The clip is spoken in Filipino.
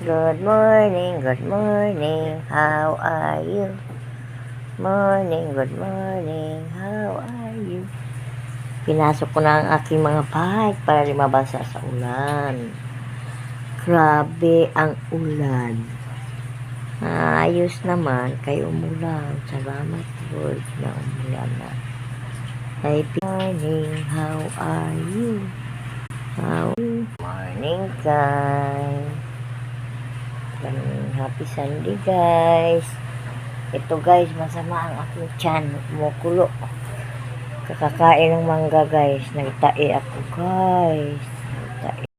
Good morning, how are you? Good morning, how are you? Pinasok ko na ang aking mga bag para di mabasa sa ulan. Grabe ang ulan. Ayos naman, kay umulan. Salamat Lord na umulan na. Happy morning, how are you? Morning guys. Happy Sunday guys. Ito guys, masama ang aking tiyan. Kumukulo. Kakakain ng mangga guys. Nagtae ako guys. Nagtae.